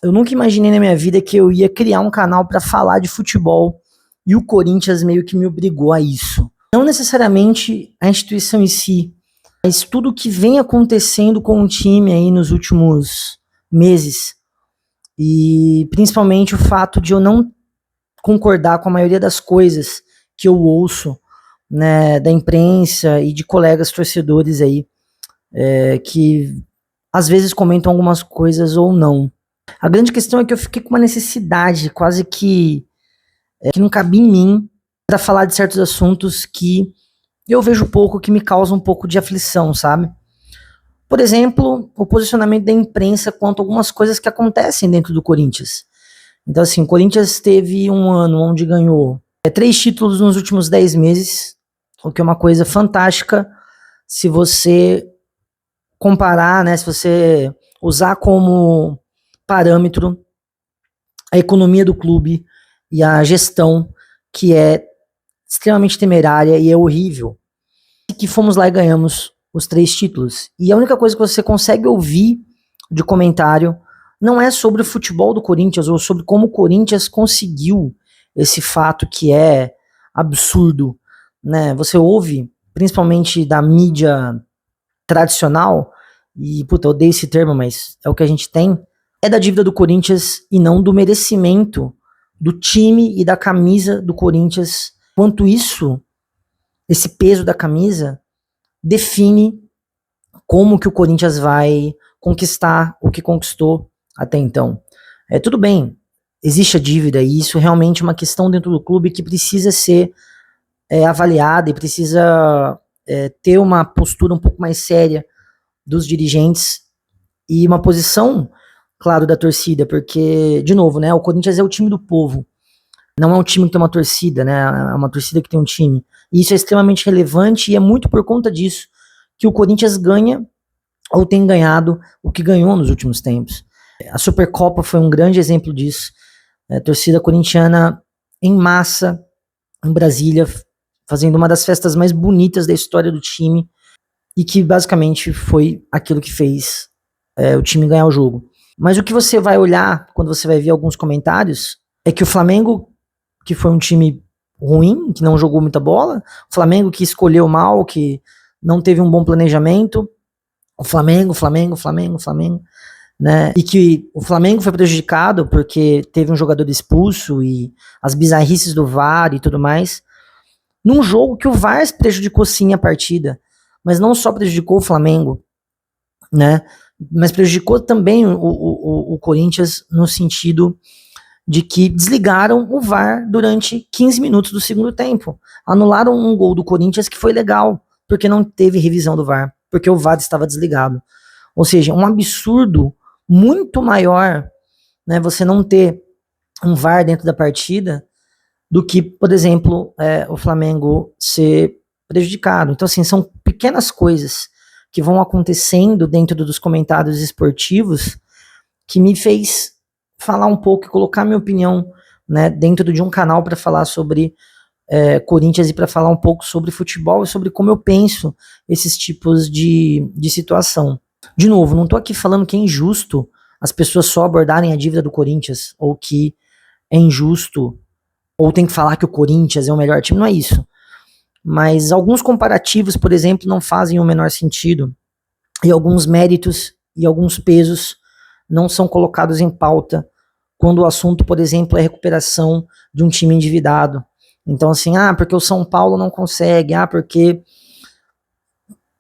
Eu nunca imaginei na minha vida que eu ia criar um canal para falar de futebol e o Corinthians meio que me obrigou a isso. Não necessariamente a instituição em si, mas tudo que vem acontecendo com o time aí nos últimos meses. E principalmente o fato de eu não concordar com a maioria das coisas que eu ouço, né, da imprensa e de colegas torcedores aí, que às vezes comentam algumas coisas ou não. A grande questão é que eu fiquei com uma necessidade quase que não cabia em mim para falar de certos assuntos que eu vejo pouco, que me causam um pouco de aflição, sabe? Por exemplo, o posicionamento da imprensa quanto a algumas coisas que acontecem dentro do Corinthians. Então, assim, o Corinthians teve um ano onde ganhou 3 títulos nos últimos 10 meses, o que é uma coisa fantástica se você comparar, né, se você usar como parâmetro a economia do clube e a gestão, que é extremamente temerária e é horrível. E que fomos lá e ganhamos os 3 títulos. E a única coisa que você consegue ouvir de comentário não é sobre o futebol do Corinthians ou sobre como o Corinthians conseguiu esse fato que é absurdo, né? Você ouve, principalmente da mídia tradicional, e puta, eu odeio esse termo, mas é o que a gente tem, é da dívida do Corinthians e não do merecimento do time e da camisa do Corinthians. Quanto isso, esse peso da camisa, define como que o Corinthians vai conquistar o que conquistou até então. Tudo bem, existe a dívida e isso realmente é uma questão dentro do clube que precisa ser avaliada e precisa ter uma postura um pouco mais séria dos dirigentes e uma posição, claro, da torcida, porque, de novo, né, o Corinthians é o time do povo, não é um time que tem uma torcida, né, é uma torcida que tem um time. E isso é extremamente relevante e é muito por conta disso que o Corinthians ganha ou tem ganhado o que ganhou nos últimos tempos. A Supercopa foi um grande exemplo disso. A torcida corintiana em massa em Brasília, fazendo uma das festas mais bonitas da história do time e que basicamente foi aquilo que fez o time ganhar o jogo. Mas o que você vai olhar quando você vai ver alguns comentários é que o Flamengo, que foi um time ruim, que não jogou muita bola, o Flamengo que escolheu mal, que não teve um bom planejamento, o Flamengo, né? E que o Flamengo foi prejudicado porque teve um jogador expulso e as bizarrices do VAR e tudo mais. Num jogo que o VAR prejudicou sim a partida, mas não só prejudicou o Flamengo, né? Mas prejudicou também o Corinthians no sentido de que desligaram o VAR durante 15 minutos do segundo tempo. Anularam um gol do Corinthians que foi legal, porque não teve revisão do VAR, porque o VAR estava desligado. Ou seja, um absurdo muito maior, né, você não ter um VAR dentro da partida do que, por exemplo, o Flamengo ser prejudicado. Então, assim, são pequenas coisas que vão acontecendo dentro dos comentários esportivos que me fez falar um pouco e colocar minha opinião, né, dentro de um canal para falar sobre Corinthians e para falar um pouco sobre futebol e sobre como eu penso esses tipos de situação. De novo, não estou aqui falando que é injusto as pessoas só abordarem a dívida do Corinthians ou que é injusto ou tem que falar que o Corinthians é o melhor time, não é isso. Mas alguns comparativos, por exemplo, não fazem o menor sentido e alguns méritos e alguns pesos não são colocados em pauta quando o assunto, por exemplo, é recuperação de um time endividado. Então, assim, porque o São Paulo não consegue, porque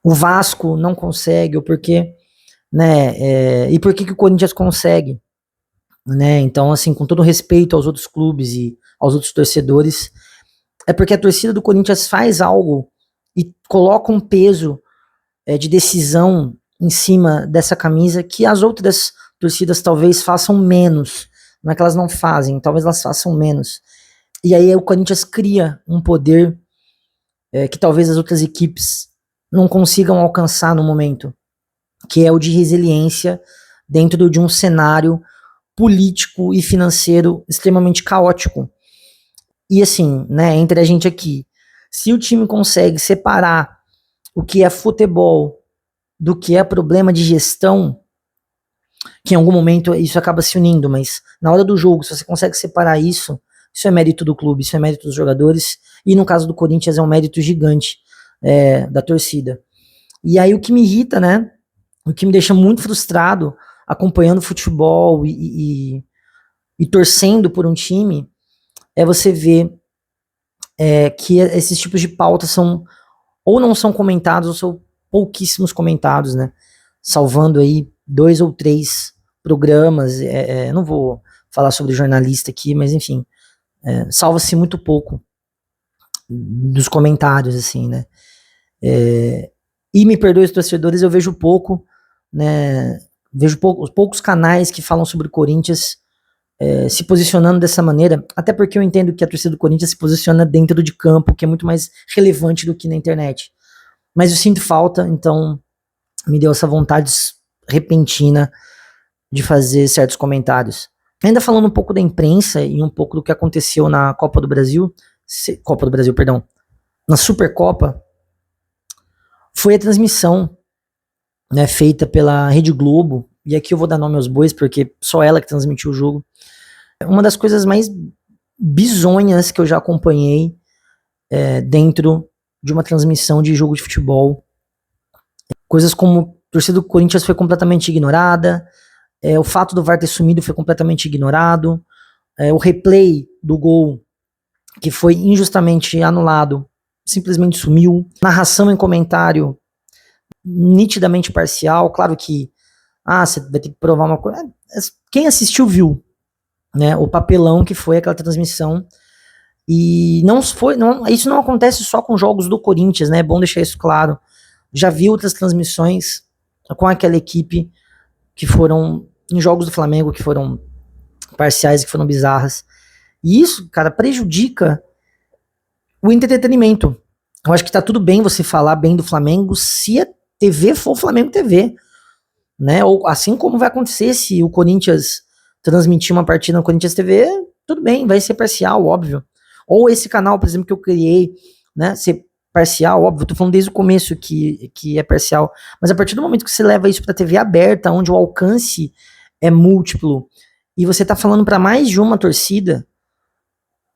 o Vasco não consegue, ou porque, né, e por que o Corinthians consegue, né? Então, assim, com todo respeito aos outros clubes e aos outros torcedores, é porque a torcida do Corinthians faz algo e coloca um peso de decisão em cima dessa camisa que as outras torcidas talvez façam menos. Não é que elas não fazem, talvez elas façam menos. E aí o Corinthians cria um poder que talvez as outras equipes não consigam alcançar no momento, que é o de resiliência dentro de um cenário político e financeiro extremamente caótico. E assim, né, entre a gente aqui, se o time consegue separar o que é futebol do que é problema de gestão, que em algum momento isso acaba se unindo, mas na hora do jogo, se você consegue separar isso, isso é mérito do clube, isso é mérito dos jogadores, e no caso do Corinthians é um mérito gigante da torcida. E aí o que me irrita, né, o que me deixa muito frustrado acompanhando futebol e torcendo por um time, é você ver que esses tipos de pautas são ou não são comentados, ou são pouquíssimos comentados, né? Salvando aí 2 ou 3 programas. Não vou falar sobre jornalista aqui, mas enfim, salva-se muito pouco dos comentários, assim, né? E me perdoe os torcedores, eu vejo pouco, né? Vejo poucos canais que falam sobre o Corinthians se posicionando dessa maneira, até porque eu entendo que a torcida do Corinthians se posiciona dentro de campo, que é muito mais relevante do que na internet. Mas eu sinto falta, então me deu essa vontade repentina de fazer certos comentários. Ainda falando um pouco da imprensa e um pouco do que aconteceu na Copa do Brasil, perdão, na Supercopa, foi a transmissão, né, feita pela Rede Globo, e aqui eu vou dar nome aos bois, porque só ela que transmitiu o jogo. Uma das coisas mais bizonhas que eu já acompanhei dentro de uma transmissão de jogo de futebol. Coisas como a torcida do Corinthians foi completamente ignorada, o fato do VAR ter sumido foi completamente ignorado, o replay do gol, que foi injustamente anulado, simplesmente sumiu. Narração em comentário nitidamente parcial, claro que você vai ter que provar uma coisa. Quem assistiu viu, né, o papelão que foi aquela transmissão. E isso não acontece só com jogos do Corinthians, né? É bom deixar isso claro. Já vi outras transmissões com aquela equipe que foram em jogos do Flamengo, que foram parciais, que foram bizarras. E isso, cara, prejudica o entretenimento. Eu acho que tá tudo bem você falar bem do Flamengo se a TV for Flamengo TV, né? Ou assim como vai acontecer se o Corinthians transmitir uma partida no Corinthians TV, tudo bem, vai ser parcial, óbvio. Ou esse canal, por exemplo, que eu criei, né, ser parcial, óbvio, eu tô falando desde o começo que é parcial, mas a partir do momento que você leva isso pra TV aberta, onde o alcance é múltiplo, e você tá falando pra mais de uma torcida,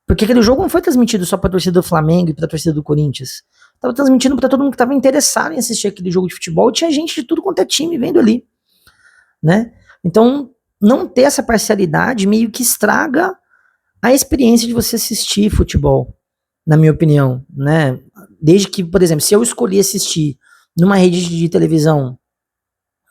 porque aquele jogo não foi transmitido só pra torcida do Flamengo e pra torcida do Corinthians, tava transmitindo pra todo mundo que tava interessado em assistir aquele jogo de futebol, e tinha gente de tudo quanto é time vendo ali, né, então não ter essa parcialidade meio que estraga a experiência de você assistir futebol, na minha opinião, né? Desde que, por exemplo, se eu escolhi assistir numa rede de televisão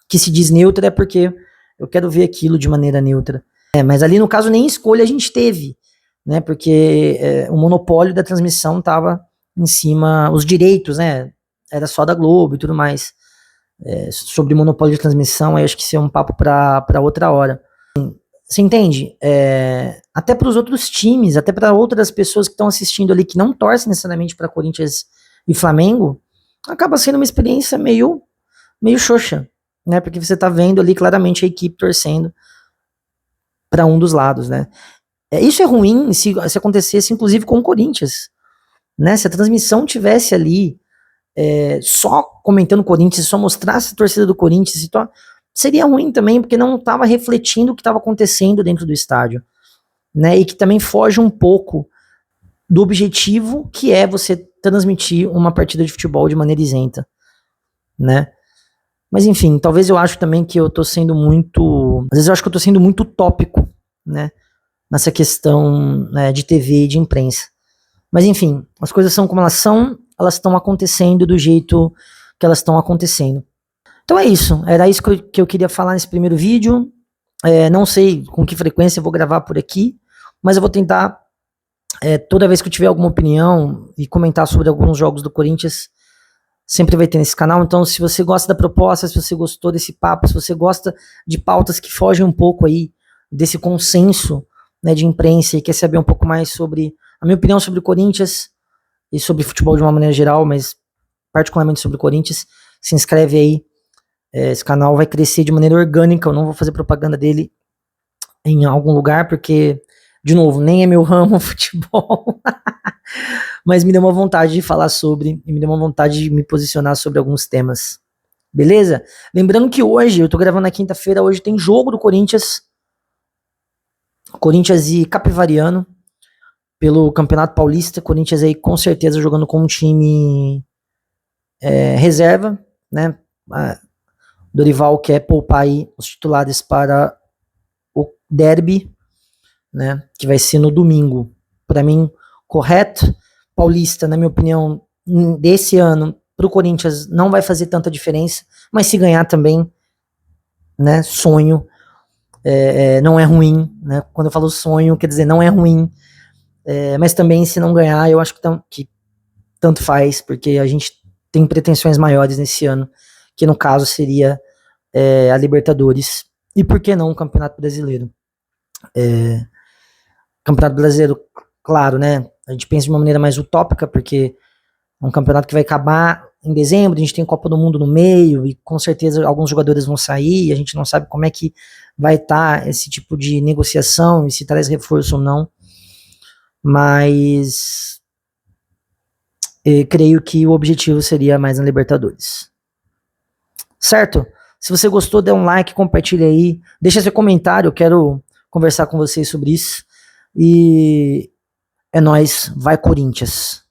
que se diz neutra, é porque eu quero ver aquilo de maneira neutra. Mas ali, no caso, nem escolha a gente teve, né? Porque o monopólio da transmissão estava em cima, os direitos, né? Era só da Globo e tudo mais. Sobre monopólio de transmissão, aí acho que isso é um papo para outra hora. Você entende? Até para os outros times, até para outras pessoas que estão assistindo ali, que não torcem necessariamente para Corinthians e Flamengo, acaba sendo uma experiência meio xoxa, né? Porque você tá vendo ali claramente a equipe torcendo para um dos lados, né? Isso é ruim se acontecesse, inclusive, com o Corinthians, né? Se a transmissão tivesse ali só comentando o Corinthians, só mostrasse a torcida do Corinthians, seria ruim também, porque não estava refletindo o que estava acontecendo dentro do estádio, né? E que também foge um pouco do objetivo que é você transmitir uma partida de futebol de maneira isenta, né? Mas enfim, talvez eu acho também que eu tô sendo muito, às vezes eu acho que eu tô sendo muito utópico, né? Nessa questão, né, de TV e de imprensa. Mas enfim, as coisas são como elas estão acontecendo do jeito que elas estão acontecendo. Então é isso, era isso que eu queria falar nesse primeiro vídeo. Não sei com que frequência eu vou gravar por aqui, mas eu vou tentar, toda vez que eu tiver alguma opinião e comentar sobre alguns jogos do Corinthians, sempre vai ter nesse canal. Então, se você gosta da proposta, se você gostou desse papo, se você gosta de pautas que fogem um pouco aí desse consenso, né, de imprensa, e quer saber um pouco mais sobre a minha opinião sobre o Corinthians e sobre futebol de uma maneira geral, mas particularmente sobre o Corinthians, se inscreve aí. Esse canal vai crescer de maneira orgânica, eu não vou fazer propaganda dele em algum lugar, porque, de novo, nem é meu ramo futebol, mas me deu uma vontade de falar sobre, e me deu uma vontade de me posicionar sobre alguns temas. Beleza? Lembrando que hoje, eu tô gravando na quinta-feira, hoje tem jogo do Corinthians e Capivariano pelo Campeonato Paulista. Corinthians aí com certeza jogando com um time reserva, né? Dorival quer poupar aí os titulares para o derby, né? Que vai ser no domingo. Para mim, correto. Paulista, na minha opinião, desse ano, para o Corinthians não vai fazer tanta diferença, mas se ganhar também, né? Sonho. Não é ruim, né? Quando eu falo sonho, quer dizer, não é ruim. Mas também, se não ganhar, eu acho que tanto faz, porque a gente tem pretensões maiores nesse ano, que no caso seria a Libertadores. E por que não o Campeonato Brasileiro? Campeonato Brasileiro, claro, né? A gente pensa de uma maneira mais utópica, porque é um campeonato que vai acabar em dezembro, a gente tem Copa do Mundo no meio, e com certeza alguns jogadores vão sair, e a gente não sabe como é que vai estar esse tipo de negociação, e se traz reforço ou não. Mas creio que o objetivo seria mais na Libertadores. Certo? Se você gostou, dê um like, compartilha aí, deixa seu comentário, eu quero conversar com vocês sobre isso. E é nóis, vai Corinthians!